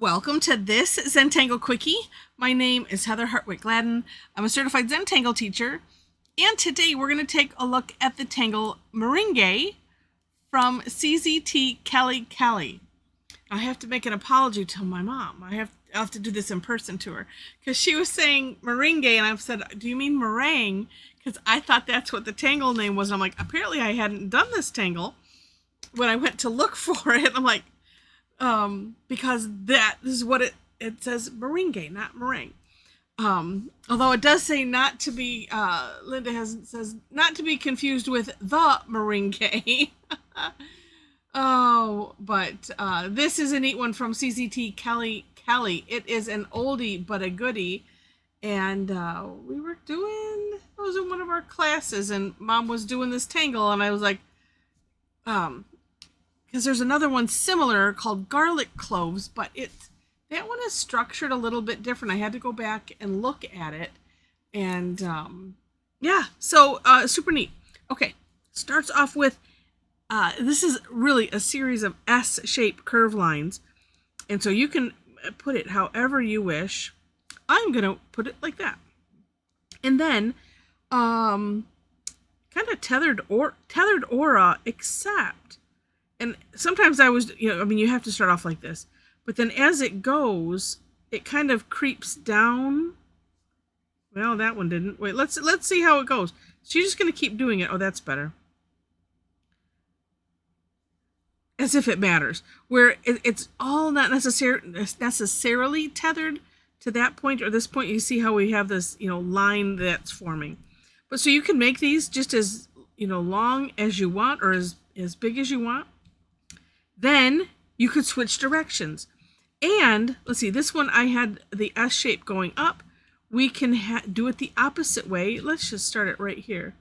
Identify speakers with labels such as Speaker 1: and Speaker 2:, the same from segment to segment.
Speaker 1: Welcome to this Zentangle Quickie. My name is Heather Hartwick Gladden. I'm a certified Zentangle teacher, and today we're going to take a look at the tangle Meringue from CZT Kelley Kelly. I have to make an apology to my mom. I have to do this in person to her because she was saying meringue, and I said, "Do you mean meringue?" Because I thought that's what the tangle name was. And I'm like, apparently I hadn't done this tangle when I went to look for it. I'm like, because this is what it says, meringue, not meringue. Although it does say not to be, Linda says not to be confused with the meringue. Oh, but this is a neat one from CZT Kelley Kelly. It is an oldie but a goodie, and we were doing, it was in one of our classes, and Mom was doing this tangle, and I was like, because there's another one similar called garlic cloves, but that one is structured a little bit different. I had to go back and look at it, and yeah, so super neat. Okay, starts off with this is really a series of S-shaped curve lines, and so you can put it however you wish. I'm gonna put it like that, and then kind of tethered aura, except. And sometimes you have to start off like this, but then as it goes, it kind of creeps down. Well, that one didn't. Wait, let's see how it goes. So you're just going to keep doing it. Oh, that's better. As if it matters. Where it's all not necessarily tethered to that point or this point. You see how we have this, line that's forming. But so you can make these just as, long as you want or as big as you want. Then you could switch directions. And let's see, this one I had the S shape going up. We can do it the opposite way. Let's just start it right here.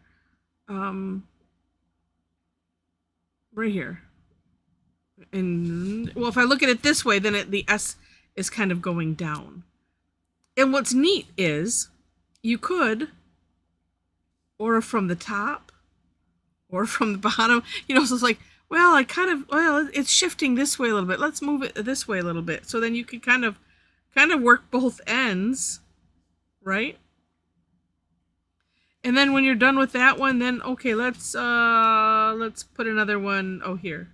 Speaker 1: Right here. And well, if I look at it this way, then the S is kind of going down. And what's neat is you could, or from the top, or from the bottom, so it's like, well, it's shifting this way a little bit. Let's move it this way a little bit. So then you can kind of work both ends, right? And then when you're done with that one, then okay, let's put another one here.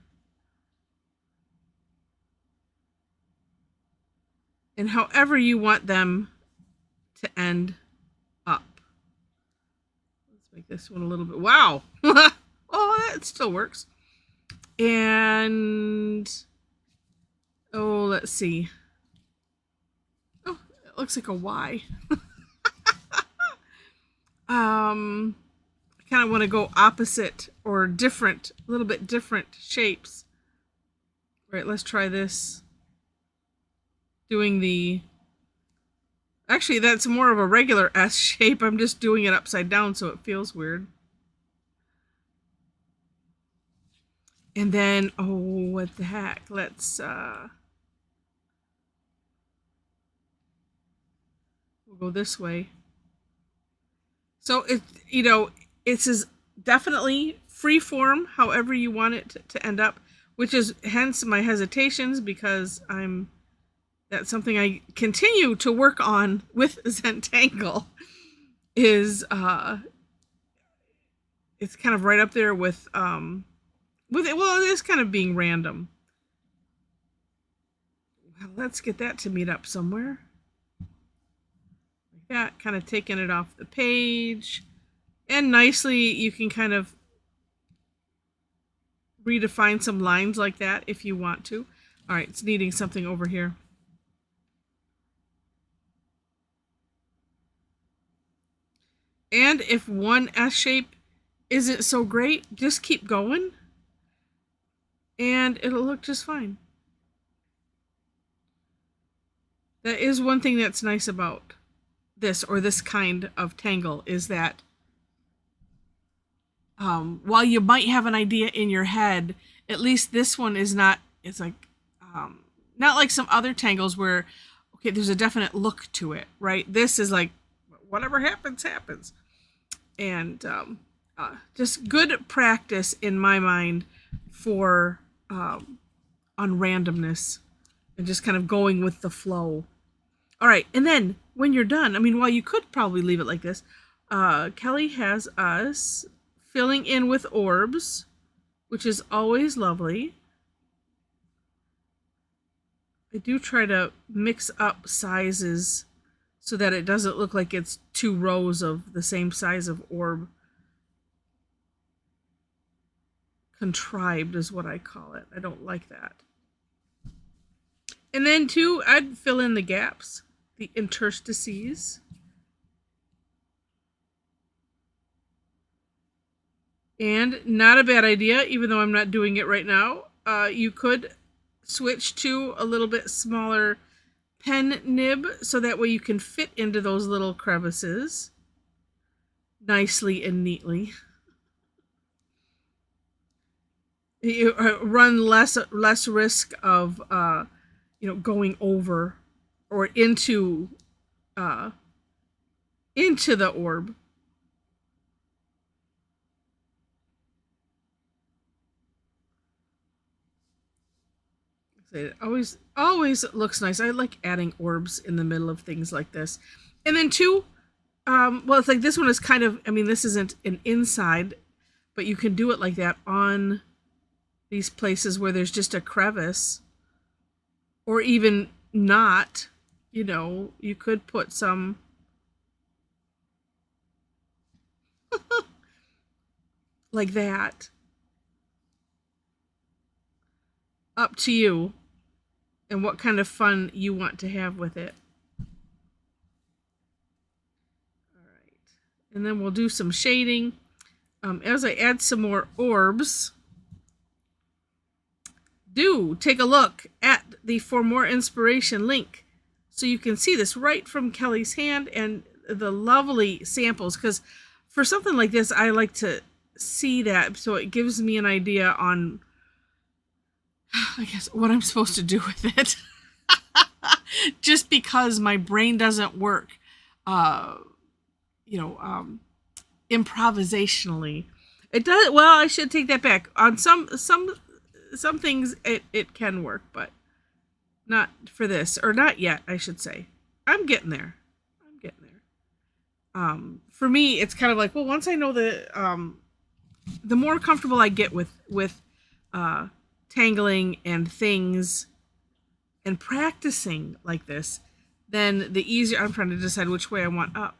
Speaker 1: And however you want them to end up. Let's make this one a little bit. Wow. Oh, that still works. And let's see. Oh, it looks like a Y. I kind of want to go opposite or different, a little bit different shapes. All right, let's try this. Actually, that's more of a regular S shape. I'm just doing it upside down so it feels weird. And then, what the heck? Let's, we'll go this way. So, it's definitely free form, however you want it to end up, which is hence my hesitations, because that's something I continue to work on with Zentangle, is, it's kind of right up there with it. Well, it is kind of being random. Well, let's get that to meet up somewhere. Like that, kind of taking it off the page. And nicely, you can kind of redefine some lines like that if you want to. All right, it's needing something over here. And if one S shape isn't so great, just keep going. And it'll look just fine. That is one thing that's nice about this kind of tangle, is that while you might have an idea in your head, at least this one is not, it's like, not like some other tangles where, okay, there's a definite look to it, right? This is like, whatever happens, happens. And just good practice in my mind for on randomness and just kind of going with the flow. All right, and then when you're done, I mean, well, you could probably leave it like this. Kelly has us filling in with orbs, which is always lovely. I do try to mix up sizes so that it doesn't look like it's 2 rows of the same size of orb. Contrived is what I call it. I don't like that. And then too, I'd fill in the gaps, the interstices. And not a bad idea, even though I'm not doing it right now. You could switch to a little bit smaller pen nib so that way you can fit into those little crevices nicely and neatly. You run less risk of going over or into the orb. It always looks nice. I like adding orbs in the middle of things like this. And then too, well, it's like this one is kind of, I mean, this isn't an inside, but you can do it like that on these places where there's just a crevice, or even not, you could put some like that. Up to you and what kind of fun you want to have with it. All right. And then we'll do some shading. As I add some more orbs, do take a look at the For More Inspiration link so you can see this right from Kelly's hand and the lovely samples, because for something like this, I like to see that so it gives me an idea on, I guess, what I'm supposed to do with it. Just because my brain doesn't work, improvisationally. It does. Well, I should take that back. On some things, it can work, but not for this, or not yet, I should say. I'm getting there. For me, it's kind of like, well, once I know the more comfortable I get with tangling and things and practicing like this, then the easier, I'm trying to decide which way I want up.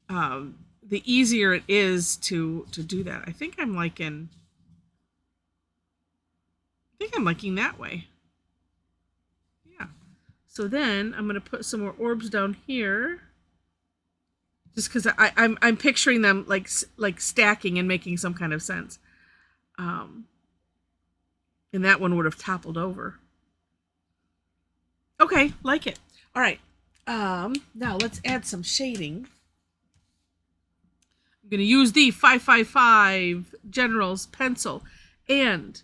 Speaker 1: The easier it is to do that. I think I'm liking that way. Yeah. So then I'm going to put some more orbs down here, just because I'm picturing them like stacking and making some kind of sense. And that one would have toppled over. Okay, like it. All right. Now let's add some shading. I'm going to use the 555 General's pencil, and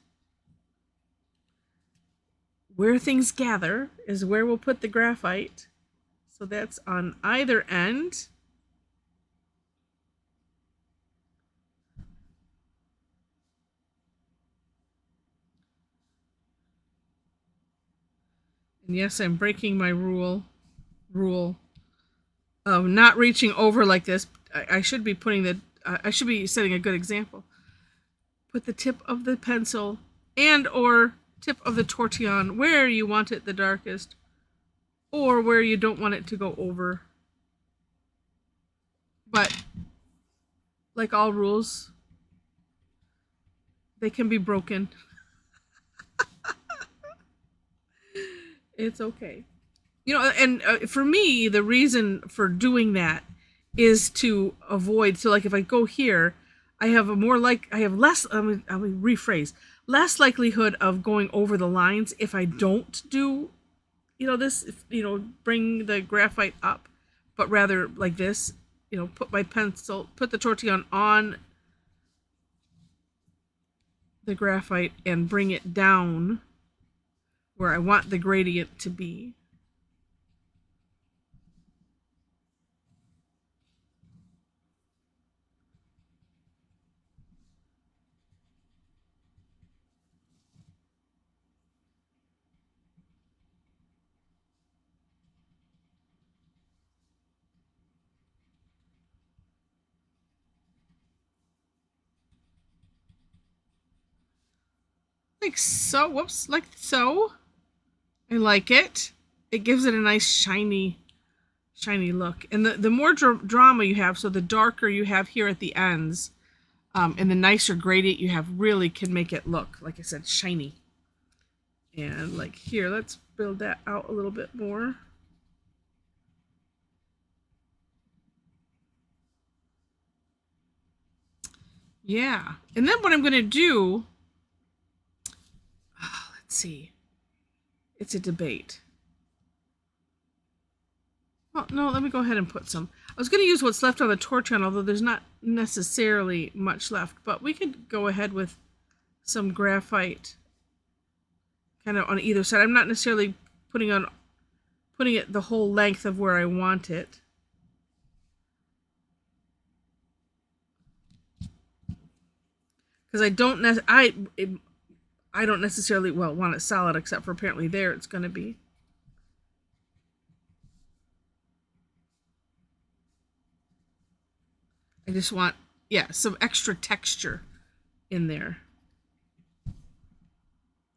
Speaker 1: where things gather is where we'll put the graphite. So that's on either end. And yes, I'm breaking my rule of not reaching over like this. I should be I should be setting a good example. Put the tip of the pencil and or tip of the tortillon where you want it the darkest, or where you don't want it to go over. But like all rules, they can be broken. It's okay. And for me, the reason for doing that is to avoid, so like if I go here, I have less, I mean, rephrase, less likelihood of going over the lines if I don't do, this, bring the graphite up, but rather like this, put the tortillon on the graphite and bring it down where I want the gradient to be. like so. Whoops, like so. I like it. It gives it a nice shiny look. And the more drama you have, so the darker you have here at the ends, and the nicer gradient you have, really can make it look, like I said, shiny. And like here, let's build that out a little bit more. Yeah. And then what I'm going to do, let's see. It's a debate. Well, no, let me go ahead and put some. I was going to use what's left on the Tortillion, although there's not necessarily much left. But we could go ahead with some graphite kind of on either side. I'm not necessarily putting it the whole length of where I want it. Because I don't necessarily want it solid, except for apparently there it's going to be. I just want, yeah, some extra texture in there.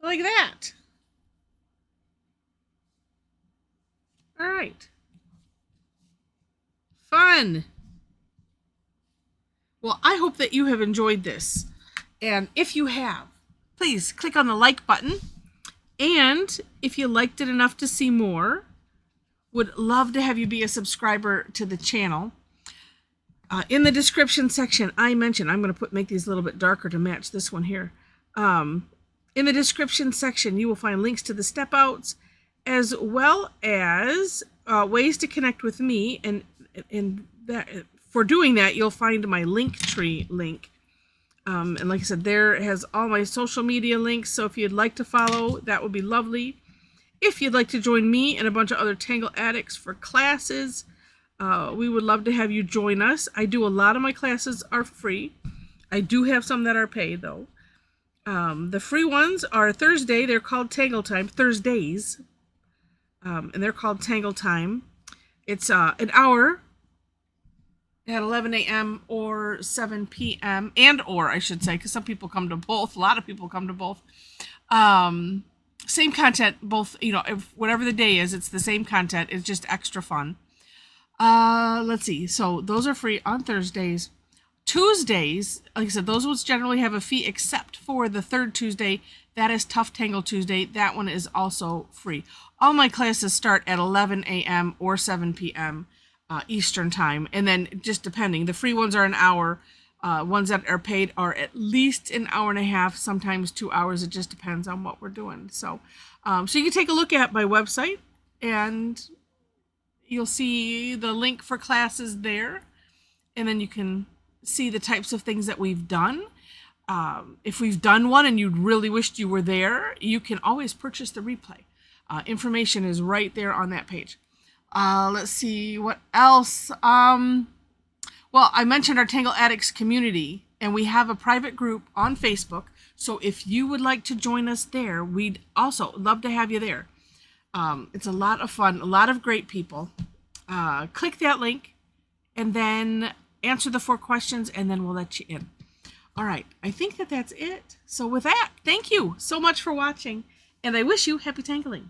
Speaker 1: Like that. All right. Fun. Well, I hope that you have enjoyed this. And if you have, please click on the like button. And if you liked it enough to see more, would love to have you be a subscriber to the channel. In the description section, I mentioned, I'm going to make these a little bit darker to match this one here. In the description section, you will find links to the step outs, as well as ways to connect with me. And that, for doing that, you'll find my Linktree link. And like I said, there has all my social media links. So if you'd like to follow, that would be lovely. If you'd like to join me and a bunch of other Tangle addicts for classes, we would love to have you join us. I do a lot of my classes are free. I do have some that are paid though. The free ones are Thursday. They're called Tangle Time. Thursdays. And they're called Tangle Time. It's an hour at 11 a.m. or 7 p.m. or I should say, because some people come to both. A lot of people come to both. Same content, both, if whatever the day is, it's the same content. It's just extra fun. Let's see. So those are free on Thursdays. Tuesdays, like I said, those ones generally have a fee except for the third Tuesday. That is Tough Tangle Tuesday. That one is also free. All my classes start at 11 a.m. or 7 p.m. Eastern time. And then just depending, the free ones are an hour. Ones that are paid are at least an hour and a half, sometimes 2 hours. It just depends on what we're doing. So you can take a look at my website and you'll see the link for classes there. And then you can see the types of things that we've done. If we've done one and you really wished you were there, you can always purchase the replay. Information is right there on that page. Let's see what else. Well, I mentioned our Tangle Addicts community, and we have a private group on Facebook. So if you would like to join us there, we'd also love to have you there. It's a lot of fun, a lot of great people. Click that link and then answer the 4 questions, and then we'll let you in. All right, I think that's it. So with that, thank you so much for watching, and I wish you happy tangling.